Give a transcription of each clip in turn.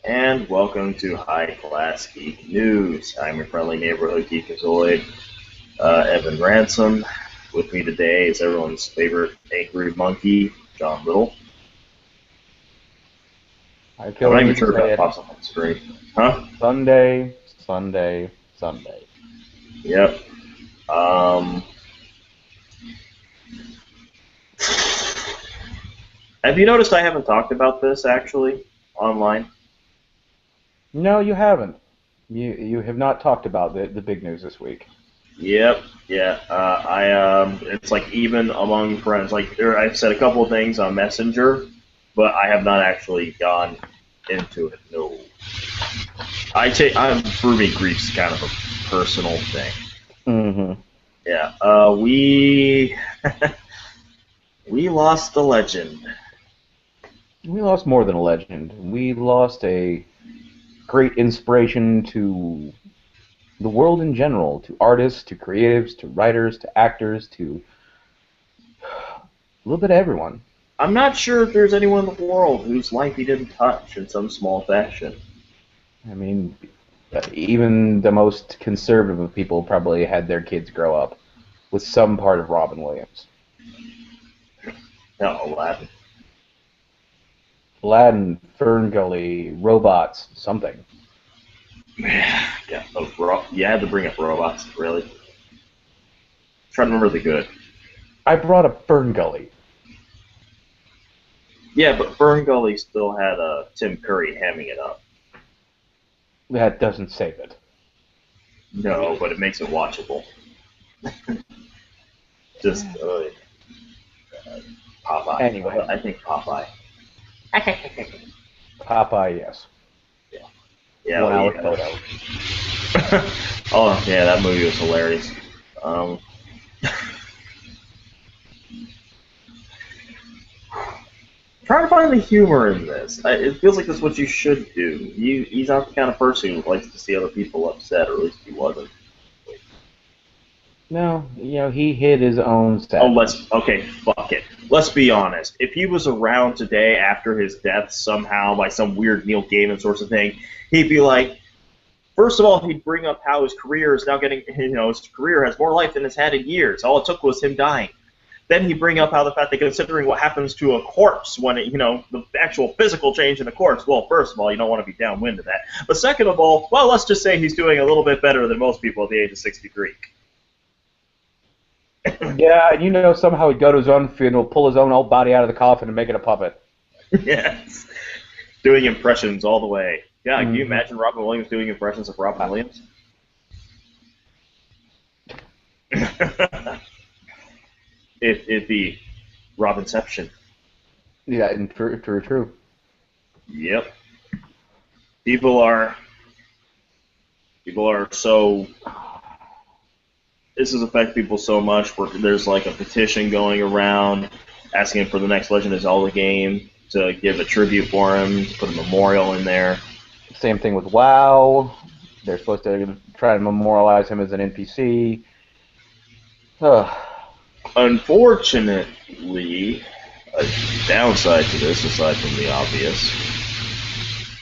And welcome to High Class Geek News. I'm your friendly neighborhood geekazoid, Evan Ransom. With me today is everyone's favorite angry monkey, John Little. I I'm feel not the even need to sure if say that it. pops up on the screen. Huh? Sunday, Sunday, Sunday. Yep. Um, have you noticed I haven't talked about this actually online? No, you haven't. You have not talked about the big news this week. Yep. Yeah. It's like even among friends. I've said a couple of things on Messenger, but I have not actually gone into it. No. For me, grief's kind of a personal thing. Mm-hmm. Yeah. We lost the legend. We lost more than a legend. We lost a great inspiration to the world in general, to artists, to creatives, to writers, to actors, to a little bit of everyone. I'm not sure if there's anyone in the world whose life he didn't touch in some small fashion. I mean, even the most conservative of people probably had their kids grow up with some part of Robin Williams. No, Aladdin. Aladdin, Fern Gully, robots, something. Yeah. You had to bring up robots, really. Try to remember the good. I brought up Fern Gully. Yeah, but Fern Gully still had Tim Curry hamming it up. That doesn't save it. No, but it makes it watchable. Just Popeye. Anyway, I think Popeye. Popeye, yes. Yeah. Yeah. 1 hour photo. Oh yeah, that movie was hilarious. Um, Trying to find the humor in this. It feels like that's what you should do. He's not the kind of person who likes to see other people upset, or at least he wasn't. No, he hid his own Oh, sadness. fuck it. Let's be honest. If he was around today after his death somehow by some weird Neil Gaiman sort of thing, he'd be like, first of all, he'd bring up how his career is now getting, his career has more life than it's had in years. All it took was him dying. Then he'd bring up how the fact that considering what happens to a corpse when the actual physical change in the corpse, well, first of all, you don't want to be downwind of that. But second of all, well, let's just say he's doing a little bit better than most people at the age of 63. Yeah, and somehow he'd go to his own funeral, pull his own old body out of the coffin, and make it a puppet. Yes. Doing impressions all the way. Yeah, can you Mm-hmm. imagine Robin Williams doing impressions of Robin Williams? It'd be Robinception. Yeah, and true, true, true. Yep. People are so. This has affected people so much. Where there's like a petition going around asking for the next Legend of Zelda game to give a tribute for him, to put a memorial in there. Same thing with WoW. They're supposed to try to memorialize him as an NPC. Ugh. Unfortunately, a downside to this, aside from the obvious,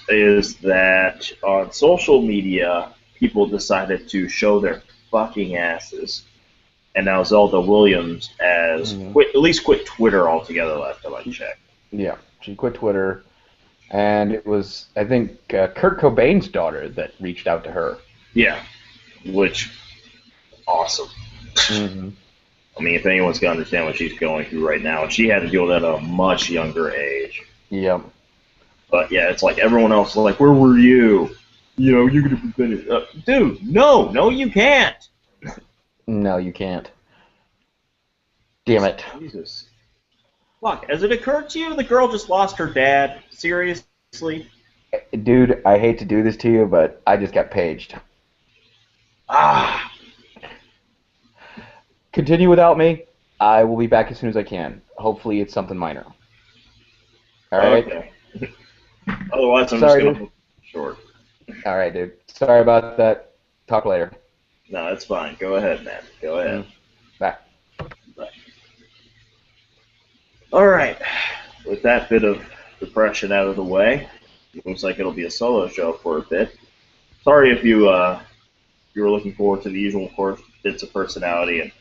is that on social media, people decided to show their fucking asses. And now Zelda Williams has Mhm. quit, at least quit Twitter altogether last time I checked. Yeah, she quit Twitter, and it was, I think, Kurt Cobain's daughter that reached out to her. Yeah, which, awesome. Mm-hmm. I mean, if anyone's going to understand what she's going through right now, and she had to deal with that at a much younger age. Yep. But yeah, it's like everyone else is like, where were you? You could have been it. Dude, no, you can't. No, you can't. Damn it. Jesus. Fuck, has it occurred to you the girl just lost her dad? Seriously? Dude, I hate to do this to you, but I just got paged. Ah, Continue without me. I will be back as soon as I can. Hopefully it's something minor. All right? okay. Otherwise, I'm just Sorry, going to dude. move short. All right, dude. Sorry about that. Talk later. No, it's fine. Go ahead, man. Go ahead. Mm. Bye. Bye. All right. With that bit of depression out of the way, looks like it'll be a solo show for a bit. Sorry if you were looking forward to the usual bits of personality, and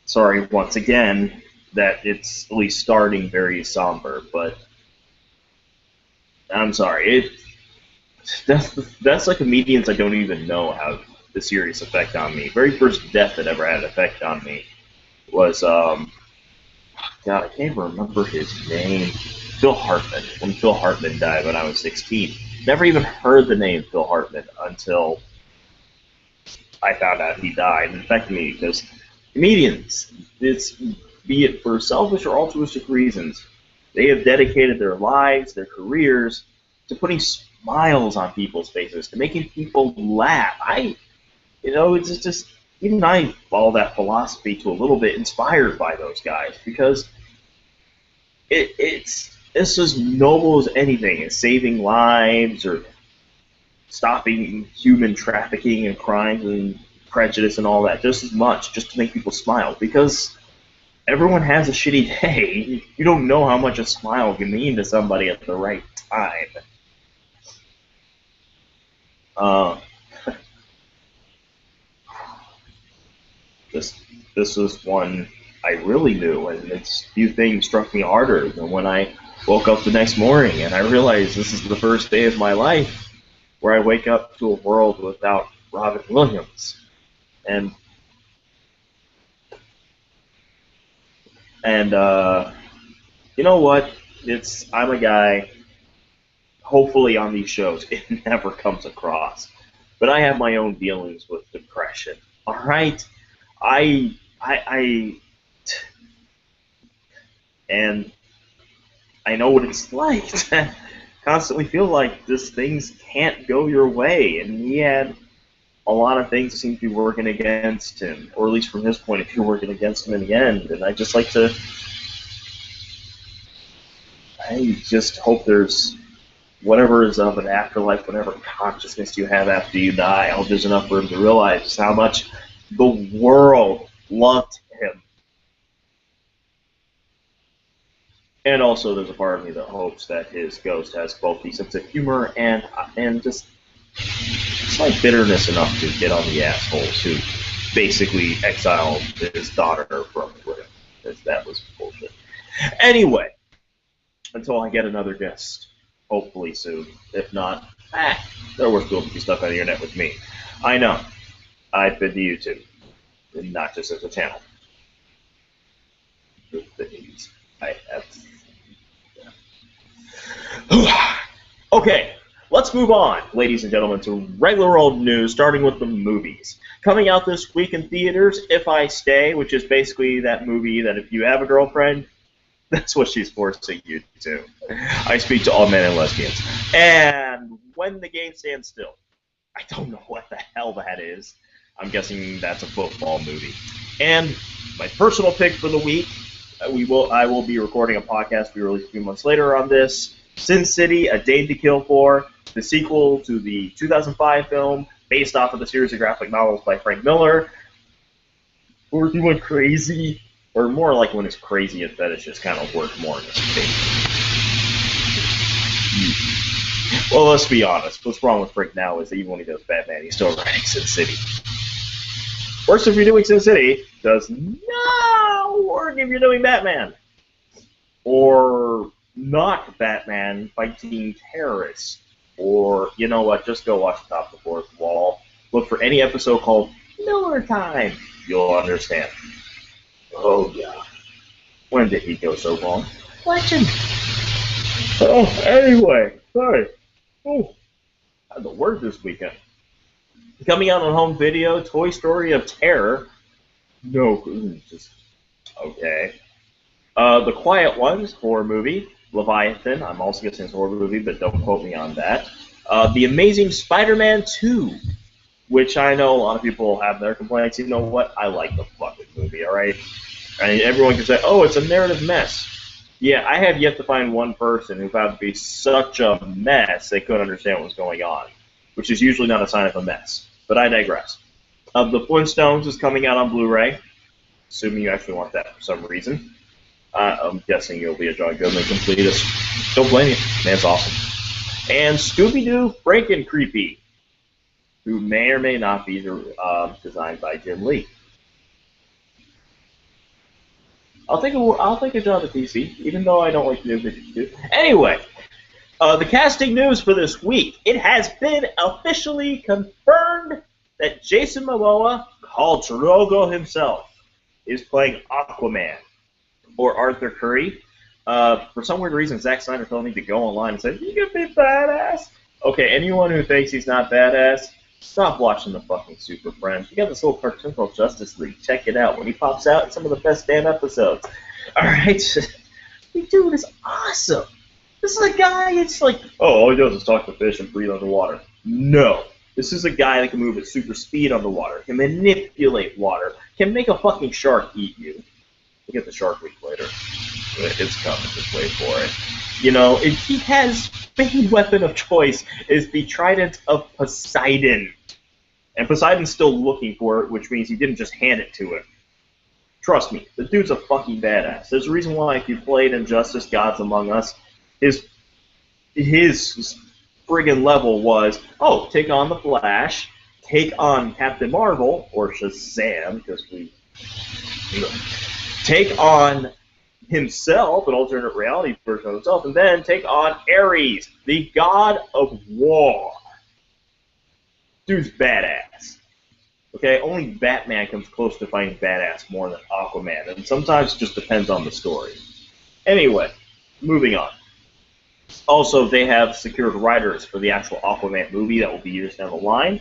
sorry once again that it's at least starting very somber. But I'm sorry. That's like comedians I don't even know have the serious effect on me. Very first death that ever had an effect on me was God, I can't even remember his name. Phil Hartman. When Phil Hartman died when I was 16. Never even heard the name Phil Hartman until I found out he died. It affected me because comedians, be it for selfish or altruistic reasons, they have dedicated their lives, their careers, to putting smiles on people's faces, to making people laugh. It's just, even I follow that philosophy to a little bit, inspired by those guys, because it's as noble as anything, as saving lives or stopping human trafficking and crimes and prejudice and all that, just as much, just to make people smile, because everyone has a shitty day. You don't know how much a smile can mean to somebody at the right time. This was one I really knew, and it's few things struck me harder than when I woke up the next morning and I realized this is the first day of my life where I wake up to a world without Robin Williams. And you know what? I'm a guy, hopefully on these shows, it never comes across. But I have my own dealings with depression. All right? And I know what it's like to constantly feel like things can't go your way. And he had a lot of things that seem to be working against him, or at least from his point of view, working against him in the end. And I just hope there's whatever is of an afterlife, whatever consciousness you have after you die. I hope there's enough for him to realize just how much the world loved him. And also, there's a part of me that hopes that his ghost has both the sense of humor and just slight bitterness enough to get on the assholes who basically exiled his daughter from Twitter, because that was bullshit. Anyway, until I get another guest, hopefully soon. If not, they're worth doing some stuff on the internet with me. I know. I've been to YouTube, and not just as a channel. I have. Okay, let's move on, ladies and gentlemen, to regular old news, starting with the movies. Coming out this week in theaters, If I Stay, which is basically that movie that if you have a girlfriend, that's what she's forcing you to. I speak to all men and lesbians. And When the Game Stands Still. I don't know what the hell that is. I'm guessing that's a football movie. And my personal pick for the week, I will be recording a podcast we released a few months later on this. Sin City, A Day to Kill For, the sequel to the 2005 film based off of the series of graphic novels by Frank Miller. We're doing crazy, or more like when his crazy and fetishes kind of work more in this case. Well, let's be honest. What's wrong with Frank now is that even when he does Batman, he's still writing Sin City. Worse if you're doing Sin City does no work if you're doing Batman. Or not Batman fighting terrorists. Or, you know what, just go watch Top of the Fourth Wall. Look for any episode called Miller Time. You'll understand. Oh, yeah. When did he go so wrong? Legend. Oh, anyway. Sorry. Oh, I had the word this weekend. Coming out on home video, Toy Story of Terror. No, just okay. The Quiet Ones, horror movie. Leviathan, I'm also guessing it's a horror movie, but don't quote me on that. The Amazing Spider-Man 2, which I know a lot of people have their complaints. You know what? I like the fucking movie, alright? And everyone can say, oh, it's a narrative mess. Yeah, I have yet to find one person who found it to be such a mess they couldn't understand what was going on, which is usually not a sign of a mess. But I digress. The Flintstones is coming out on Blu-ray, assuming you actually want that for some reason. I'm guessing you'll be a John Goodman completist. Don't blame you. Man's awesome. And Scooby-Doo Franken-Creepy, who may or may not be designed by Jim Lee. I'll take a job at DC, even though I don't like to do videos too. Anyway, the casting news for this week. It has been officially confirmed that Jason Momoa, called Drogo himself, is playing Aquaman, or Arthur Curry. For some weird reason, Zack Snyder told me to go online and say, "You can be badass." Okay, anyone who thinks he's not badass, stop watching the fucking Super Friends. We got this little cartoon called Justice League. Check it out. When he pops out, it's some of the best damn episodes. Alright? Dude is awesome. This is a guy, it's like, oh, all he does is talk to fish and breathe underwater. No. This is a guy that can move at super speed underwater, can manipulate water, can make a fucking shark eat you. We'll get the Shark Week later. It's coming. Just wait for it. You know, he has main weapon of choice is the Trident of Poseidon. And Poseidon's still looking for it, which means he didn't just hand it to him. Trust me, the dude's a fucking badass. There's a reason why if you played Injustice Gods Among Us, his friggin' level was, oh, take on the Flash, take on Captain Marvel, or Shazam, because take on himself, an alternate reality version of himself, and then take on Ares, the god of war. Dude's badass. Okay, only Batman comes close to fighting badass more than Aquaman, and sometimes it just depends on the story. Anyway, moving on. Also, they have secured writers for the actual Aquaman movie that will be years down the line.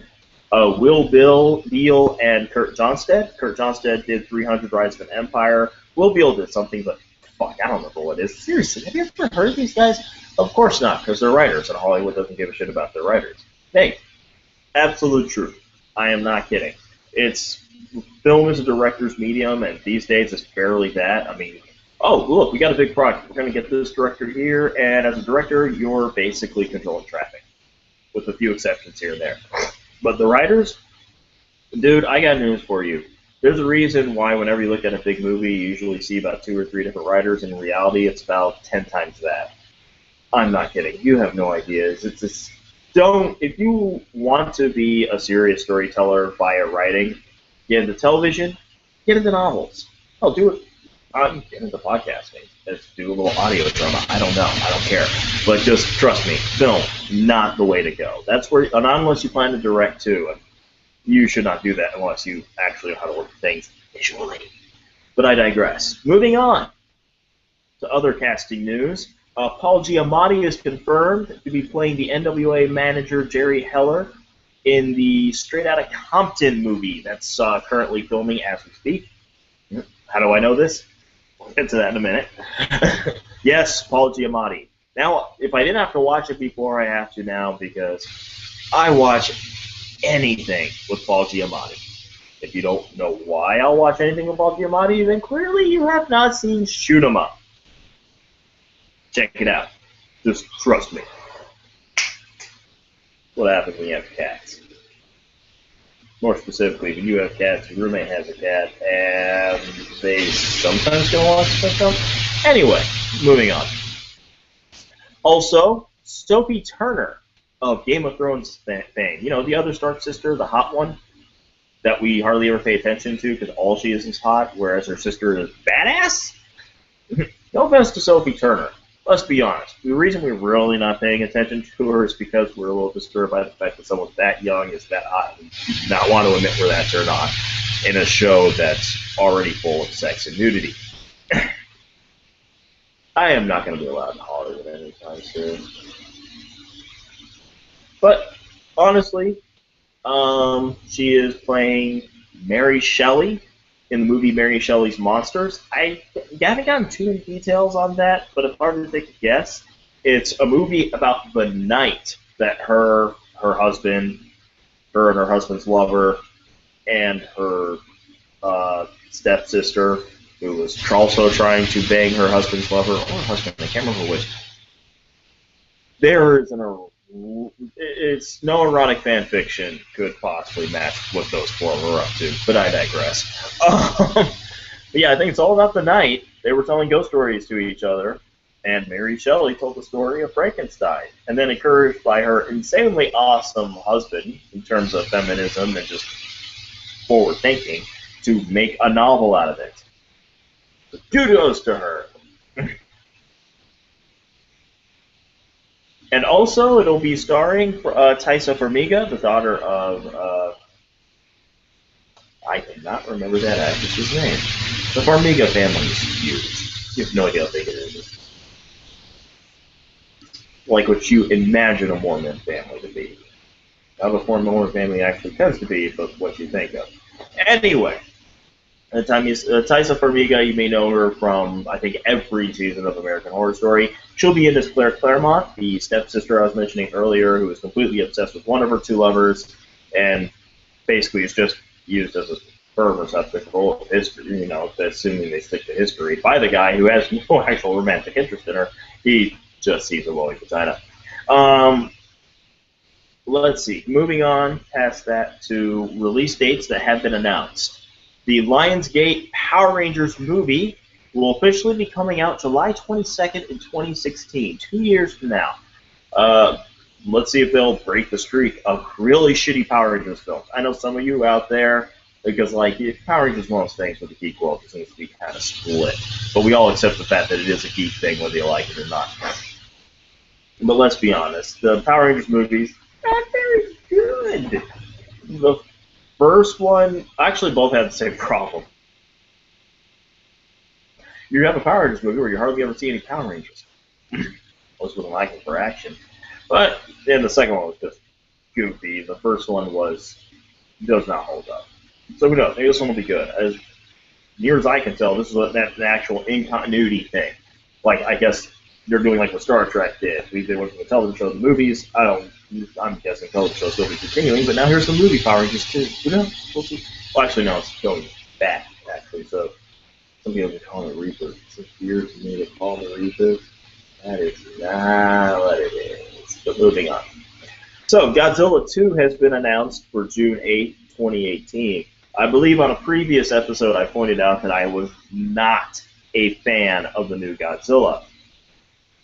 Will Beal and Kurt Johnstead. Kurt Johnstead did 300 Rise of an Empire. Will Beal did something, but fuck, I don't remember what it is. Seriously, have you ever heard of these guys? Of course not, because they're writers, and Hollywood doesn't give a shit about their writers. Hey, absolute truth. I am not kidding. Film is a director's medium, and these days it's barely that. I mean, oh, look, we got a big project. We're going to get this director here, and as a director, you're basically controlling traffic, with a few exceptions here and there. But the writers, dude, I got news for you. There's a reason why whenever you look at a big movie, you usually see about 2 or 3 different writers. In reality, it's about 10 times that. I'm not kidding. You have no idea. If you want to be a serious storyteller via writing, get into television, get into novels. Oh, do it. Get into podcasting. Just do a little audio drama. I don't know. I don't care. But just trust me, film, not the way to go. That's where, unless you plan to direct too, you should not do that unless you actually know how to work things visually. But I digress. Moving on to other casting news. Paul Giamatti is confirmed to be playing the NWA manager Jerry Heller in the Straight Outta Compton movie that's currently filming as we speak. How do I know this? We'll get to that in a minute. Yes, Paul Giamatti. Now, if I didn't have to watch it before, I have to now because I watch anything with Paul Giamatti. If you don't know why I'll watch anything with Paul Giamatti, then clearly you have not seen Shoot 'Em Up. Check it out. Just trust me. What happens when you have cats? More specifically, when you have cats, your roommate has a cat, and they sometimes get lost in some. Anyway, moving on. Also, Sophie Turner of Game of Thrones fame. You know, the other Stark sister, the hot one, that we hardly ever pay attention to because all she is hot, whereas her sister is badass? No offense to Sophie Turner. Let's be honest. The reason we're really not paying attention to her is because we're a little disturbed by the fact that someone that young is that hot. We do not want to admit we're that turned on in a show that's already full of sex and nudity. I am not going to be allowed in Hollywood anytime soon. But, honestly, she is playing Mary Shelley in the movie Mary Shelley's Monsters. I haven't gotten too many details on that, but if I were to take a guess, it's a movie about the night that her and her husband's lover, and her stepsister, who was also trying to bang her husband's lover, or her husband, I can't remember which. It's no erotic fan fiction could possibly match what those 4 were up to, but I digress. But yeah, I think it's all about the night. They were telling ghost stories to each other, and Mary Shelley told the story of Frankenstein, and then encouraged by her insanely awesome husband, in terms of feminism and just forward thinking, to make a novel out of it. So kudos to her. And also, it'll be starring Taissa Farmiga, the daughter of, I cannot remember that actress's name. The Farmiga family is huge. You have no idea how big it is. Like what you imagine a Mormon family to be. Not what a Mormon family actually tends to be, but what you think of. Anyway, Taissa Farmiga, you may know her from, I think, every season of American Horror Story. She'll be in as Claire Claremont, the stepsister I was mentioning earlier, who is completely obsessed with one of her two lovers, and basically is just used as a sperm receptacle of history, you know, assuming they stick to history, by the guy who has no actual romantic interest in her. He just sees a rolling vagina. Let's see. Moving on past that to release dates that have been announced. The Lionsgate Power Rangers movie will officially be coming out July 22nd in 2016, 2 years from now. Let's see if they'll break the streak of really shitty Power Rangers films. I know some of you out there, because like Power Rangers is one of those things with the geek world that seems to be kind of split. But we all accept the fact that it is a geek thing whether you like it or not. But let's be honest, the Power Rangers movies are very good. The first one, actually both had the same problem. You have a Power Rangers movie where you hardly ever see any Power Rangers. Most wasn't like it for action. But then the second one was just goofy. The first one does not hold up. So who knows? Maybe this one will be good. As near as I can tell, this is an actual in-continuity thing. Like, I guess they're doing like what Star Trek did. We did one from the television shows and movies. I'm guessing television shows will be continuing, but now here's the movie Power Rangers 2. Who knows? We'll see. Well, actually, no, it's going back, actually. So some people can call it a reboot. It's weird to me to call it a reboot. That is not what it is. But moving on. So, Godzilla 2 has been announced for June 8, 2018. I believe on a previous episode I pointed out that I was not a fan of the new Godzilla.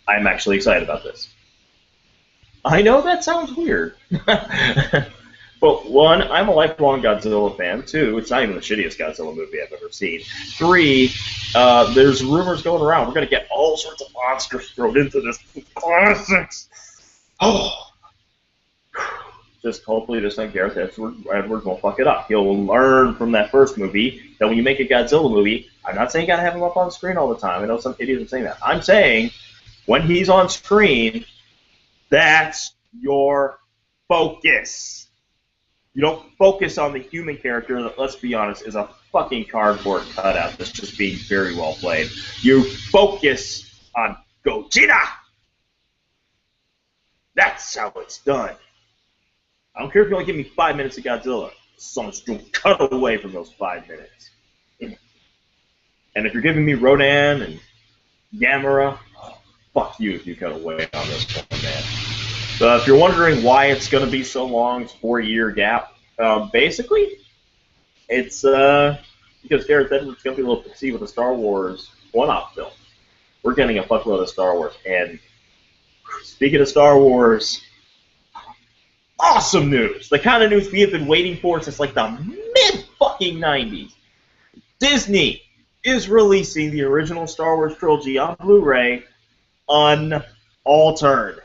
I'm actually excited about this. I know that sounds weird. But one, I'm a lifelong Godzilla fan. Two, it's not even the shittiest Godzilla movie I've ever seen. Three, there's rumors going around. We're going to get all sorts of monsters thrown into this classics. Oh. Just hopefully this time Gareth Edwards won't fuck it up. He'll learn from that first movie that when you make a Godzilla movie, I'm not saying you gotta have him up on the screen all the time. I know some idiots are saying that. I'm saying when he's on screen, that's your focus. You don't focus on the human character that, let's be honest, is a fucking cardboard cutout that's just being very well played. You focus on Gogeta. That's how it's done. I don't care if you only give me 5 minutes of Godzilla. Someone's going to cut away from those 5 minutes. And if you're giving me Rodan and Gamera, fuck you if you cut away on this one, man. So if you're wondering why it's going to be so long, it's a 4-year gap, basically, it's because Gareth Edwards is going to be a little pissy with the Star Wars one-off film. We're getting a fuckload of Star Wars. And speaking of Star Wars, awesome news! The kind of news we have been waiting for since like the mid-fucking-90s. Disney is releasing the original Star Wars trilogy on Blu-ray unaltered.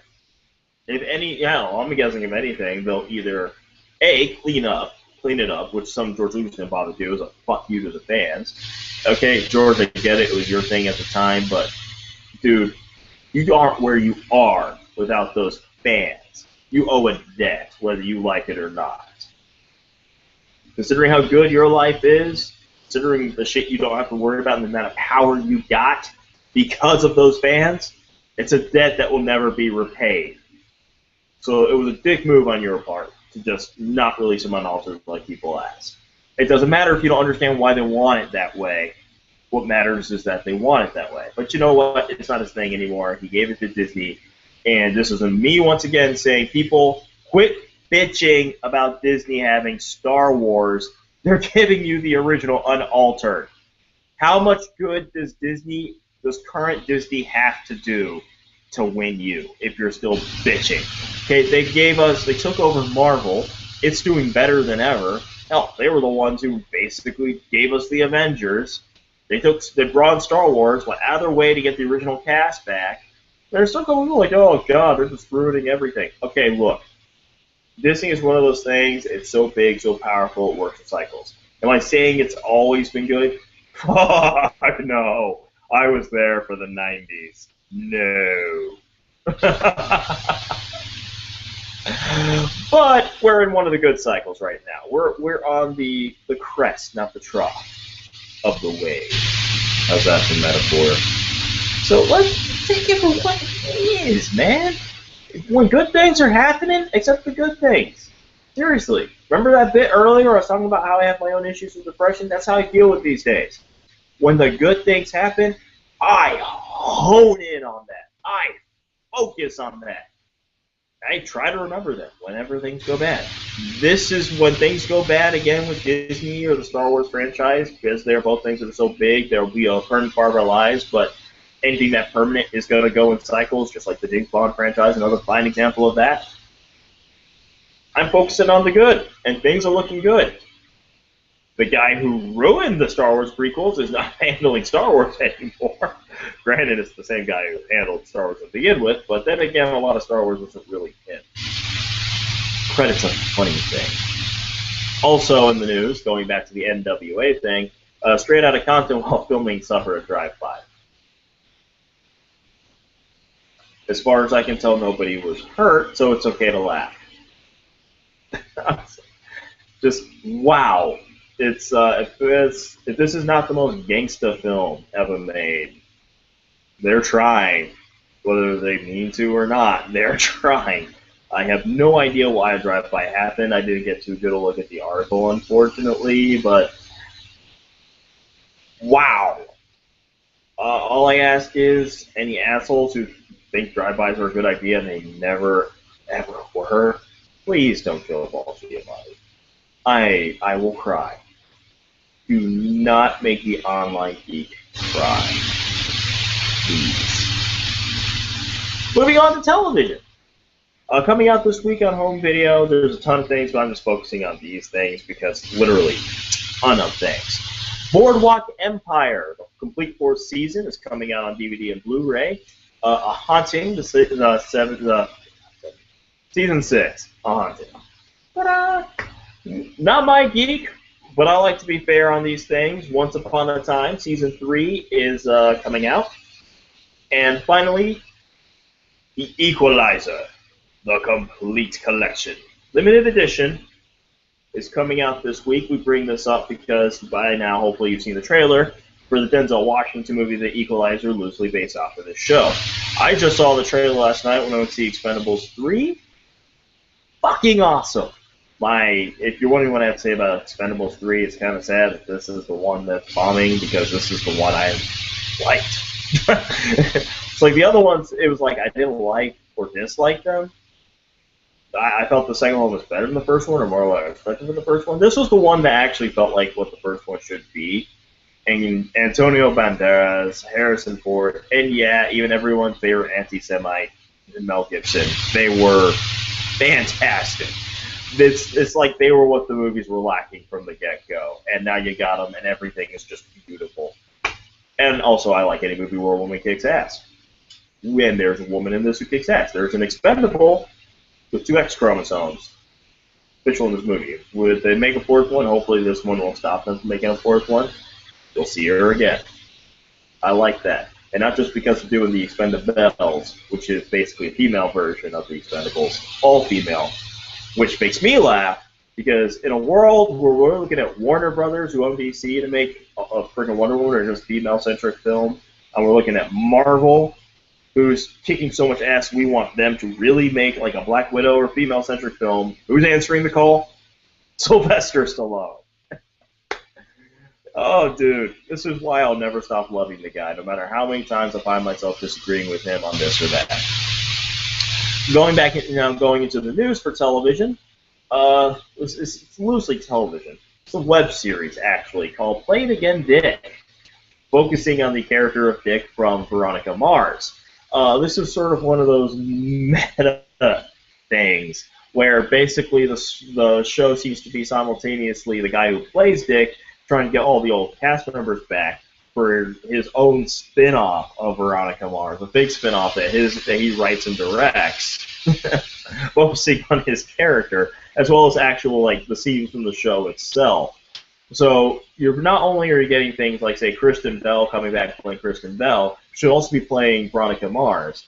If any, I'm guessing if anything, they'll either A, clean it up, which some George Lucas didn't bother to do, is a fuck you to the fans. Okay, George, I get it, it was your thing at the time, but dude, you aren't where you are without those fans. You owe a debt, whether you like it or not. Considering how good your life is, considering the shit you don't have to worry about and the amount of power you got because of those fans, it's a debt that will never be repaid. So it was a dick move on your part to just not release them unaltered like people ask. It doesn't matter if you don't understand why they want it that way. What matters is that they want it that way. But you know what? It's not his thing anymore. He gave it to Disney. And this is me once again saying, people, quit bitching about Disney having Star Wars. They're giving you the original unaltered. How much good does does current Disney have to do to win you if you're still bitching? Okay, they took over Marvel. It's doing better than ever. Hell, they were the ones who basically gave us the Avengers. They brought in Star Wars, went out of their way to get the original cast back. They're still going like, oh god, they're just ruining everything. Okay, look. Disney is one of those things, it's so big, so powerful, it works in cycles. Am I saying it's always been good? No. I was there for the 90s. No. But we're in one of the good cycles right now. We're on the crest, not the trough, of the wave. How's that for metaphor? So let's take it for what it is, man. When good things are happening, accept the good things. Seriously. Remember that bit earlier where I was talking about how I have my own issues with depression? That's how I deal with these days. When the good things happen, I hone in on that. I focus on that. I try to remember them whenever things go bad. This is when things go bad again with Disney or the Star Wars franchise, because they're both things that are so big, there will be a permanent part of our lives, but anything that permanent is going to go in cycles, just like the James Bond franchise, another fine example of that. I'm focusing on the good, and things are looking good. The guy who ruined the Star Wars prequels is not handling Star Wars anymore. Granted, it's the same guy who handled Star Wars to begin with, but then again, a lot of Star Wars wasn't really him. Credit's a funny thing. Also in the news, going back to the NWA thing, Straight Outta Compton while filming suffered a drive-by. As far as I can tell, nobody was hurt, so it's okay to laugh. Just, wow. If this is not the most gangsta film ever made, they're trying. Whether they mean to or not, they're trying. I have no idea why a drive-by happened. I didn't get too good a look at the article, unfortunately, but wow. All I ask is any assholes who think drive-bys are a good idea and they never, ever were, please don't kill a Baltimore body. I will cry. Do not make the online geek cry. Please. Moving on to television. Coming out this week on home video, there's a ton of things, but I'm just focusing on these things because literally, ton of things. Boardwalk Empire, the complete fourth season, is coming out on DVD and Blu-ray. A Haunting, season 6, A Haunting. But not my geek, but I like to be fair on these things. Once Upon a Time, season 3 is coming out. And finally, The Equalizer, the complete collection. Limited edition is coming out this week. We bring this up because by now, hopefully you've seen the trailer for the Denzel Washington movie, The Equalizer, loosely based off of this show. I just saw the trailer last night when I went to see Expendables 3. Fucking awesome. If you're wondering what I have to say about Expendables 3, it's kind of sad that this is the one that's bombing because this is the one I liked. It's like the other ones, it was like I didn't like or dislike them. I felt the second one was better than the first one, or more what I expected from the first one. This was the one that actually felt like what the first one should be. And Antonio Banderas, Harrison Ford, and yeah, even everyone's favorite anti-Semite, Mel Gibson, they were fantastic. It's like they were what the movies were lacking from the get-go, and now you got them, and everything is just beautiful. And also, I like any movie where a woman kicks ass. When there's a woman in this who kicks ass. There's an Expendable with 2 X chromosomes. Official in this movie. Would they make a fourth one? Hopefully this one won't stop them from making a fourth one. You'll see her again. I like that. And not just because of doing the Expendables, which is basically a female version of the Expendables, all female, which makes me laugh, because in a world where we're looking at Warner Brothers, who own DC, to make a freaking Wonder Woman or just female-centric film, and we're looking at Marvel, who's kicking so much ass, we want them to really make like a Black Widow or female-centric film. Who's answering the call? Sylvester Stallone. Oh, dude, this is why I'll never stop loving the guy, no matter how many times I find myself disagreeing with him on this or that. Going into the news for television, it's loosely television. It's a web series, actually, called Play It Again Dick. focusing on the character of Dick from Veronica Mars. This is sort of one of those meta things where basically the show seems to be simultaneously the guy who plays Dick trying to get all the old cast members back for his own spin-off of Veronica Mars, a big spin-off that he writes and directs, focusing on his character, as well as actual, like, the scenes from the show itself. So you're not only are you getting things like, say, Kristen Bell coming back playing Kristen Bell, she'll also be playing Veronica Mars.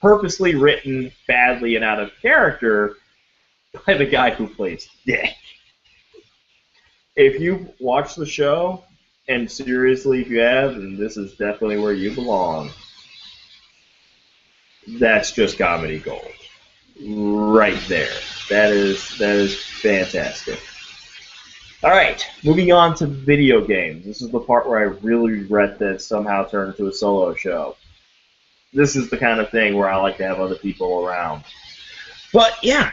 Purposely written badly and out of character by the guy who plays Dick. If you watch the show, and seriously, if you have, then this is definitely where you belong. That's just comedy gold. Right there. That is fantastic. Alright, moving on to video games. This is the part where I really regret that it's somehow turned into a solo show. This is the kind of thing where I like to have other people around. But yeah,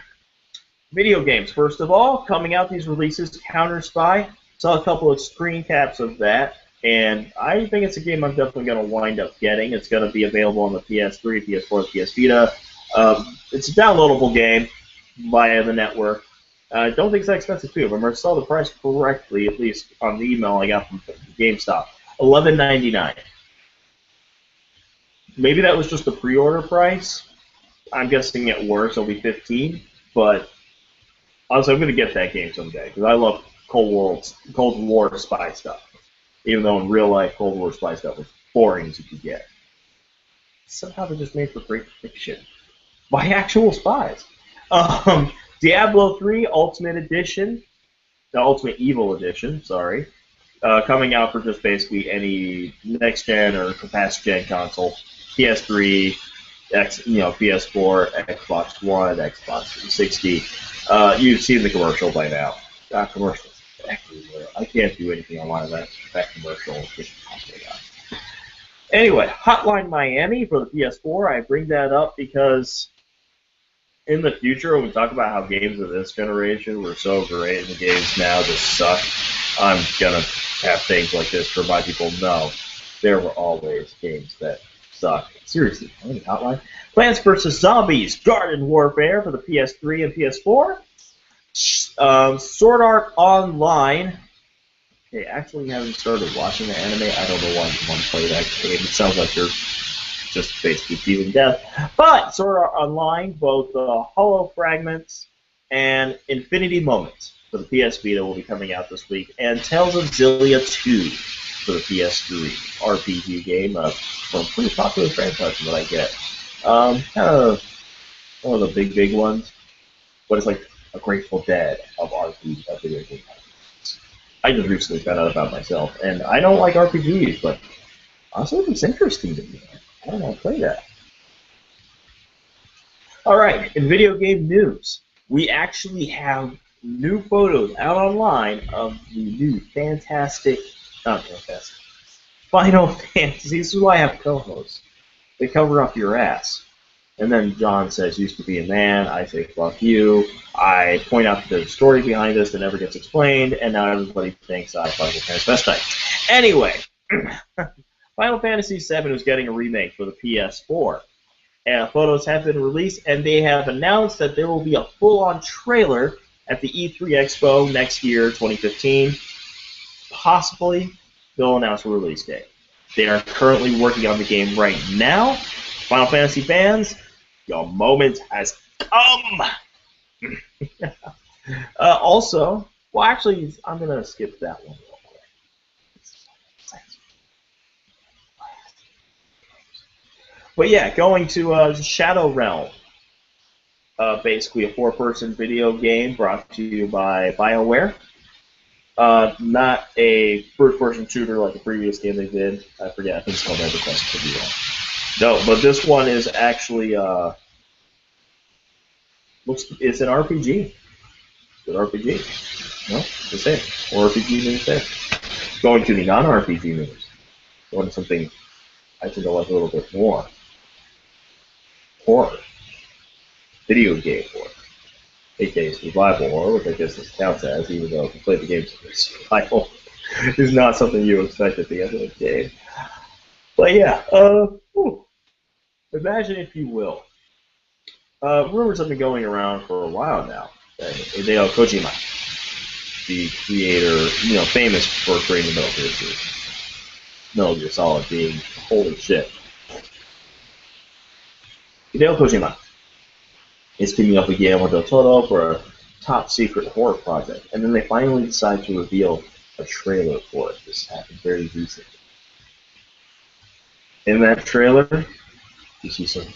video games. First of all, coming out these releases, Counter-Spy. Saw a couple of screen caps of that, and I think it's a game I'm definitely going to wind up getting. It's going to be available on the PS3, PS4, PS Vita. It's a downloadable game via the network. I don't think it's that expensive too. Remember, I saw the price correctly, at least on the email I got from GameStop. $11.99. Maybe that was just the pre-order price. I'm guessing at worst it'll be $15. But honestly, I'm going to get that game someday because I love Cold War spy stuff. Even though in real life, Cold War spy stuff was boring as you could get. Somehow they're just made for great fiction by actual spies. Diablo 3 Ultimate Edition, the Ultimate Evil Edition, sorry, coming out for just basically any next gen or past gen console, PS3, PS4, Xbox One, Xbox 360. You've seen the commercial by now. Commercials everywhere. I can't do anything online without that commercial. Anyway, Hotline Miami for the PS4. I bring that up because in the future, when we talk about how games of this generation were so great and the games now just suck, I'm going to have things like this to remind people, no, there were always games that suck. Seriously, Hotline. Plants vs. Zombies Garden Warfare for the PS3 and PS4. Sword Art Online. Okay, actually haven't started watching the anime. I don't know why you want to play that game. It sounds like you're just basically feeling death. But Sword Art Online, both Hollow Fragments and Infinity Moments for the PS Vita will be coming out this week. And Tales of Xillia 2 for the PS3 RPG game from a pretty popular franchise that I get. Kind of one of the big ones. But it's like a Grateful Dead of video game. I just recently found out about myself, and I don't like RPGs, but also it's interesting to me. I don't want to play that. Alright, in video game news, we actually have new photos out online of the new Final Fantasy. This is why I have co-hosts. They cover up your ass. And then John says, used to be a man. I say, fuck you. I point out that there's a story behind this that never gets explained, and now everybody thinks I fucking transvestite. Anyway, Final Fantasy VII is getting a remake for the PS4. Photos have been released, and they have announced that there will be a full-on trailer at the E3 Expo next year, 2015. Possibly, they'll announce a release date. They are currently working on the game right now. Final Fantasy fans, your moment has come! Also, well, actually, I'm going to skip that one real quick. But yeah, going to Shadow Realm. Basically a four-person video game brought to you by BioWare. Not a first-person shooter like the previous game they did. I forget, I think it's called EverQuest, could be wrong. No, but this one is actually it's an RPG. It's an RPG. No, just say it. Or RPG news there. Going to the non-RPG news. Going to something I think I like a little bit more. Horror. Video game horror. AKA survival horror, which I guess this counts as, even though if you play the games, it's survival. is not something you expect at the end of the game. But yeah, imagine if you will. Rumors have been going around for a while now that Hideo Kojima, the creator, famous for creating Metal Gear series, Metal Gear Solid being holy shit. Hideo Kojima is teaming up with Guillermo del Toro for a top secret horror project, and then they finally decide to reveal a trailer for it. This happened very recently. In that trailer, you see some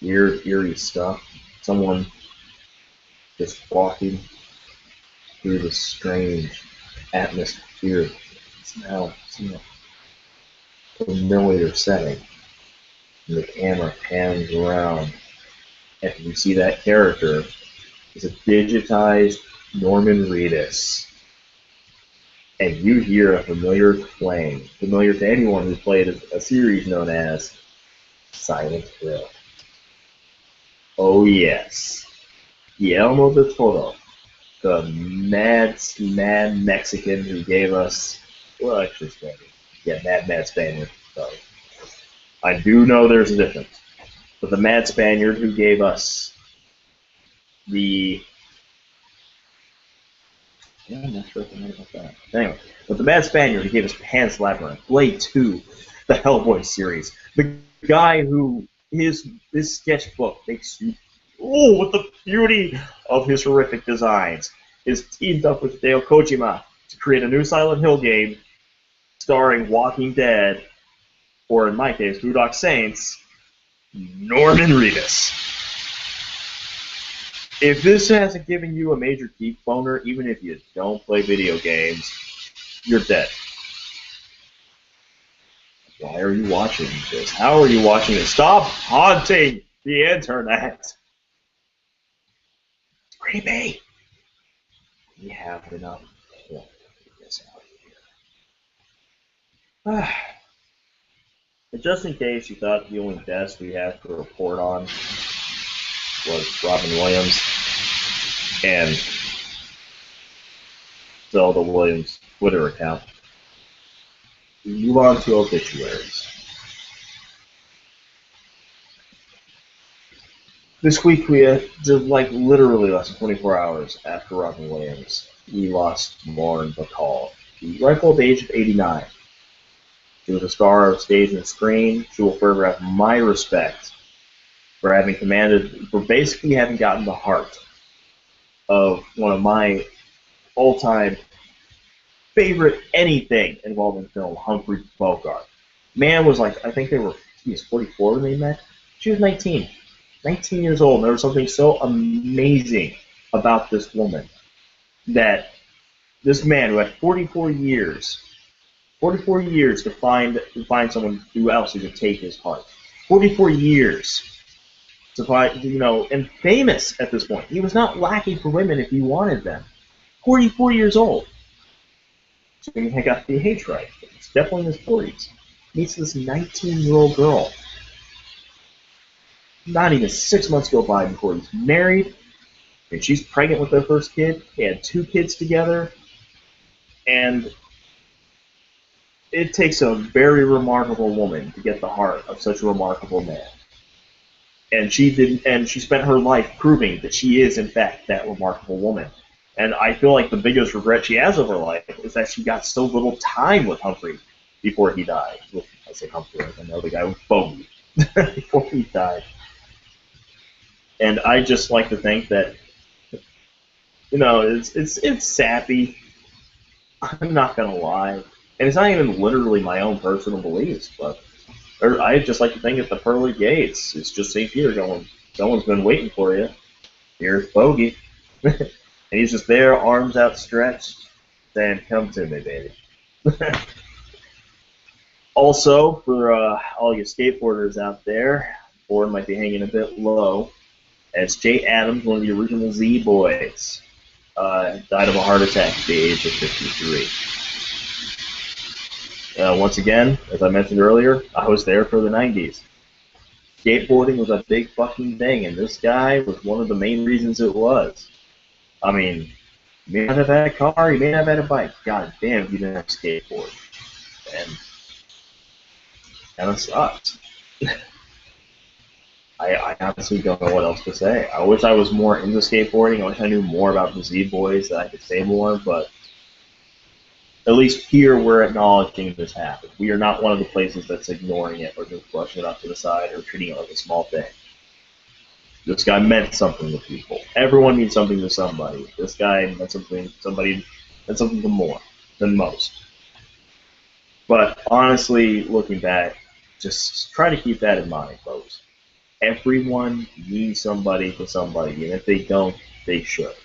weird, eerie stuff. Someone just walking through this strange atmosphere. It's now familiar setting. And the camera pans around, and you see that character is a digitized Norman Reedus. And you hear a familiar twang, familiar to anyone who's played a series known as Silent Hill. Oh yes, Guillermo del Toro, the mad Mexican who gave us, well, actually Spaniard. Yeah, mad Spaniard. Sorry. I do know there's a difference. But the mad Spaniard who gave us the... Yeah, I'm not sure if I know about that. Anyway, but the mad Spaniard who gave us Pan's Labyrinth, Blade 2, the Hellboy series, the guy who his sketchbook makes you, with the beauty of his horrific designs, is teamed up with Hideo Kojima to create a new Silent Hill game starring Walking Dead, or in my case, Boondock Saints, Norman Reedus. If this hasn't given you a major geek boner, even if you don't play video games, you're dead. Why are you watching this? How are you watching this? Stop haunting the internet! It's creepy! We have enough. Get this out of here. And just in case you thought the only deaths we had to report on was Robin Williams and Zelda Williams' Twitter account, we move on to obituaries. This week we had, literally less than 24 hours after Robin Williams, we lost Lauren Bacall, the ripe-old age of 89. She was a star of stage and screen. She will forever have my respect for basically having gotten the heart of one of my all-time favorite anything involving film, Humphrey Bogart. Man was I think he was 44 when they met. She was 19 years old. And there was something so amazing about this woman that this man who had 44 years to find someone who else who could take his heart. 44 years to find, and famous at this point. He was not lacking for women if he wanted them. 44 years old. So he got the age right. He's definitely in his 40s. Meets this 19-year-old girl. Not even 6 months go by before he's married. And she's pregnant with their first kid. They had 2 kids together. And it takes a very remarkable woman to get the heart of such a remarkable man. And she spent her life proving that she is, in fact, that remarkable woman. And I feel like the biggest regret she has of her life is that she got so little time with Humphrey before he died. I say Humphrey, I know the guy with Bogey before he died. And I just like to think that, it's sappy. I'm not gonna lie. And it's not even literally my own personal beliefs, but I just like to think at the pearly gates, it's just St. Peter going, someone's been waiting for you. Here's Bogey. And he's just there, arms outstretched, saying, come to me, baby. Also, for all you skateboarders out there, board might be hanging a bit low, as Jay Adams, one of the original Z-Boys, died of a heart attack at the age of 53. Once again, as I mentioned earlier, I was there for the 90s. Skateboarding was a big fucking thing, and this guy was one of the main reasons it was. I mean, You may not have had a car, you may not have had a bike. God damn, you didn't have a skateboard. And kind of sucks. I honestly don't know what else to say. I wish I was more into skateboarding. I wish I knew more about the Z-Boys, that I could say more, but at least here we're acknowledging this happened. We are not one of the places that's ignoring it or just brushing it off to the side or treating it like a small thing. This guy meant something to people. Everyone means something to somebody. This guy meant something to more than most. But honestly, looking back, just try to keep that in mind, folks. Everyone means somebody to somebody, and if they don't, they should.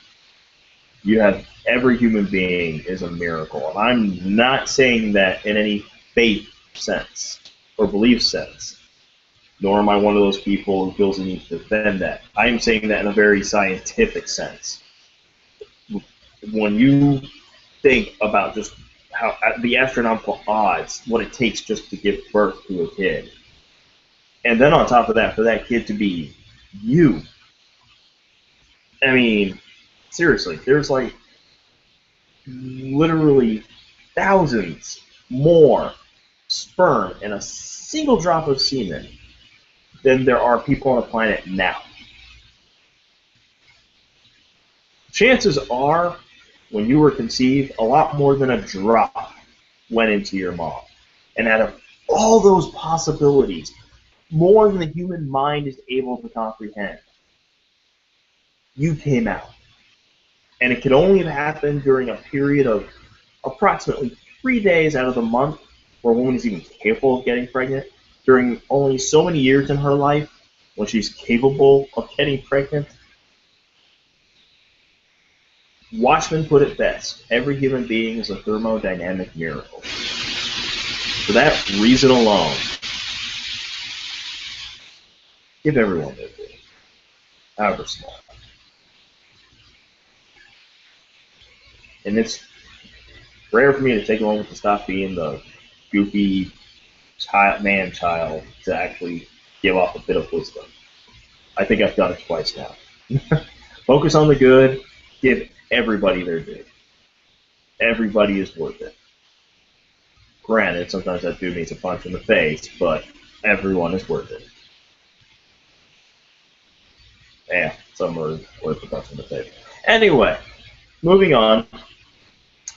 Every human being is a miracle, and I'm not saying that in any faith sense or belief sense, nor am I one of those people who feels the need to defend that. I am saying that in a very scientific sense. When you think about just how the astronomical odds, what it takes just to give birth to a kid, and then on top of that, for that kid to be you. I mean, seriously, there's like literally thousands more sperm in a single drop of semen than there are people on the planet now. Chances are, when you were conceived, a lot more than a drop went into your mom. And out of all those possibilities, more than the human mind is able to comprehend, you came out. And it could only have happened during a period of approximately 3 days out of the month where a woman is even capable of getting pregnant, during only so many years in her life when she's capable of getting pregnant. Watchmen put it best: every human being is a thermodynamic miracle. For that reason alone, give everyone their due, however small. And it's rare for me to take a moment to stop being the goofy man-child to actually give off a bit of wisdom. I think I've done it twice now. Focus on the good, give everybody their due. Everybody is worth it. Granted, sometimes that dude needs a punch in the face, but everyone is worth it. Yeah, some are worth a punch in the face. Anyway, moving on.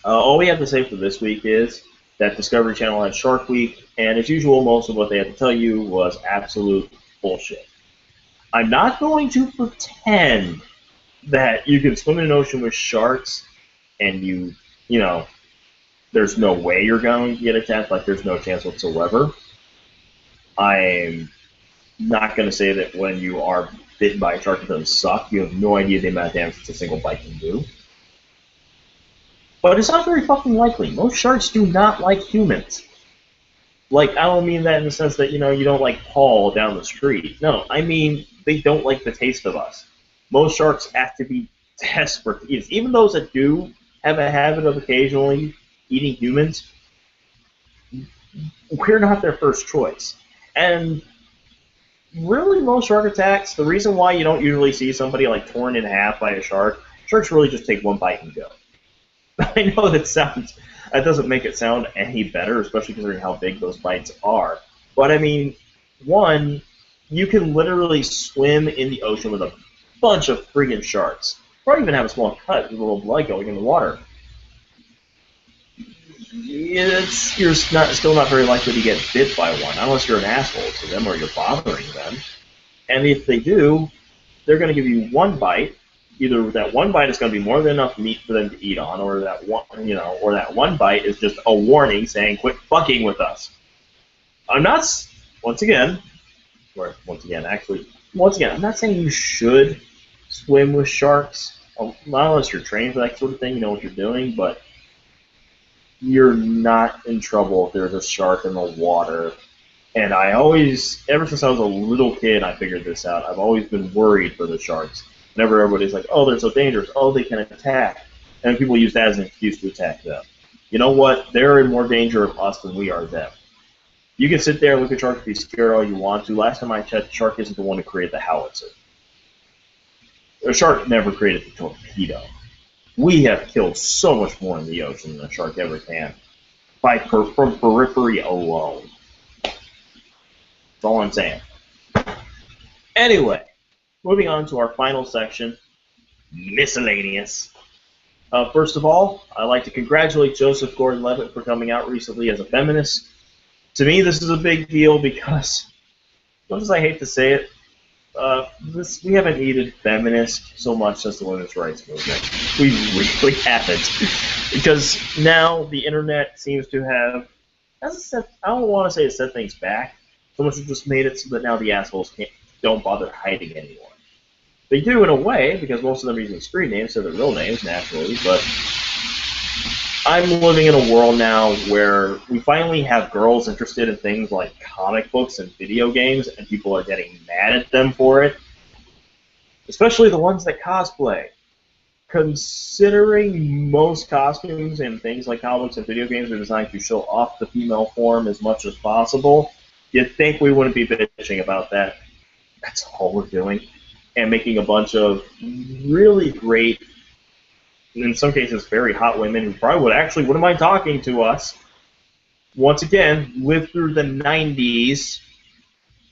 All we have to say for this week is that Discovery Channel had Shark Week, and as usual, most of what they had to tell you was absolute bullshit. I'm not going to pretend that you can swim in an ocean with sharks and you know, there's no way you're going to get attacked, like there's no chance whatsoever. I'm not going to say that when you are bitten by a shark it doesn't suck. You have no idea the amount of damage that a single bite can do. But it's not very fucking likely. Most sharks do not like humans. Like, I don't mean that in the sense that, you don't like Paul down the street. No, I mean they don't like the taste of us. Most sharks have to be desperate to eat us. Even those that do have a habit of occasionally eating humans, we're not their first choice. And really, most shark attacks, the reason why you don't usually see somebody like torn in half by a shark, sharks really just take one bite and go. I know that doesn't make it sound any better, especially considering how big those bites are. But I mean, one, you can literally swim in the ocean with a bunch of friggin' sharks. Probably even have a small cut with a little blood going in the water. You're still not very likely to get bit by one, unless you're an asshole to them or you're bothering them. And if they do, they're going to give you one bite. Either that one bite is going to be more than enough meat for them to eat on, or that one bite is just a warning saying, "Quit fucking with us." I'm not. Once again, I'm not saying you should swim with sharks, not unless you're trained for that sort of thing. You know what you're doing, but you're not in trouble if there's a shark in the water. And ever since I was a little kid, I figured this out. I've always been worried for the sharks. Whenever everybody's like, "Oh, they're so dangerous. Oh, they can attack," and people use that as an excuse to attack them. You know what? They're in more danger of us than we are them. You can sit there and look at sharks and be scared all you want to. Last time I checked, shark isn't the one who created the howitzer. A shark never created the torpedo. We have killed so much more in the ocean than a shark ever can, from periphery alone. That's all I'm saying. Anyway, moving on to our final section, miscellaneous. First of all, I'd like to congratulate Joseph Gordon-Levitt for coming out recently as a feminist. To me, this is a big deal because, as much as I hate to say it, we haven't needed feminists so much since the women's rights movement. We really haven't. Because now the internet seems to have, I don't want to say it set things back, so much as just made it so that now the assholes don't bother hiding anymore. They do in a way, because most of them are using screen names instead of their real names, naturally, but I'm living in a world now where we finally have girls interested in things like comic books and video games, and people are getting mad at them for it. Especially the ones that cosplay. Considering most costumes and things like comic books and video games are designed to show off the female form as much as possible, you'd think we wouldn't be bitching about that. That's all we're doing. And making a bunch of really great, in some cases very hot women who probably wouldn't mind talking to us. Once again, lived through the 90s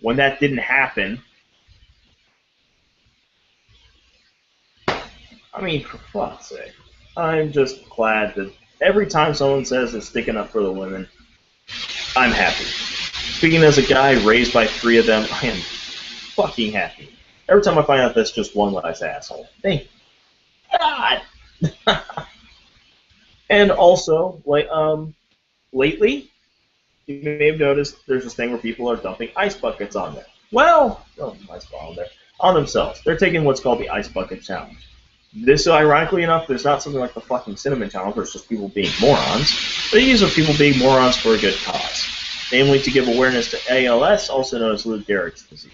when that didn't happen. I mean, for fuck's sake. I'm just glad that every time someone says it's sticking up for the women, I'm happy. Speaking as a guy raised by 3 of them, I am fucking happy. Every time I find out that's just one less asshole. Thank God! And also, lately, you may have noticed there's this thing where people are dumping ice buckets on there. On themselves. They're taking what's called the Ice Bucket Challenge. This, ironically enough, is not something like the fucking Cinnamon Challenge, where it's just people being morons. These are people being morons for a good cause. Namely, to give awareness to ALS, also known as Lou Gehrig's disease.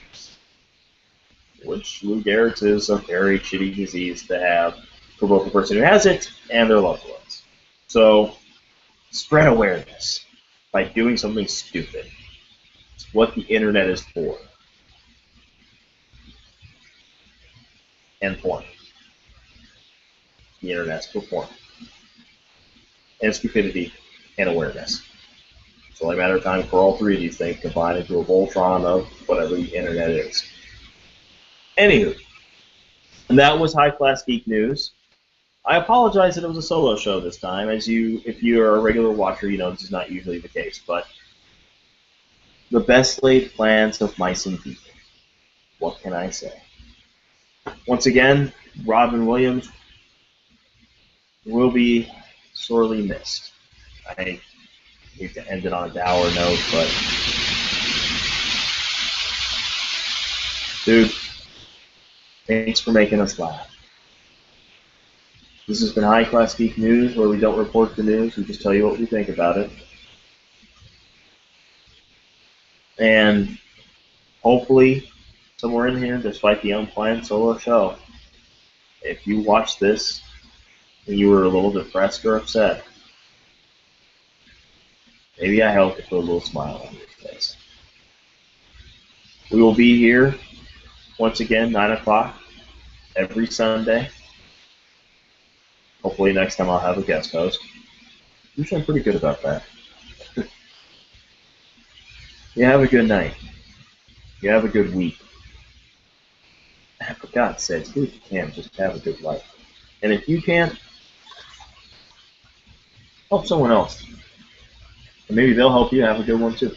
Which Lou Gehrig's is a very shitty disease to have for both the person who has it and their loved ones. So, spread awareness by doing something stupid. It's what the internet is for. And porn. The internet's for porn. And stupidity and awareness. It's only a matter of time for all 3 of these things combined into a Voltron of whatever the internet is. Anywho, and that was High Class Geek News. I apologize that it was a solo show this time. If you are a regular watcher, you know this is not usually the case. But the best laid plans of mice and people. What can I say? Once again, Robin Williams will be sorely missed. I hate to end it on a dour note, but dude, thanks for making us laugh. This has been High Class Geek News, where we don't report the news, we just tell you what we think about it. And hopefully, somewhere in here, despite the unplanned solo show, if you watch this and you were a little depressed or upset, maybe I helped to put a little smile on your face. We will be here once again, 9 o'clock, every Sunday. Hopefully next time I'll have a guest host. Usually I'm pretty good about that. You have a good night. You have a good week. For God's sakes, do what you can, just have a good life. And if you can't, help someone else. And maybe they'll help you have a good one too.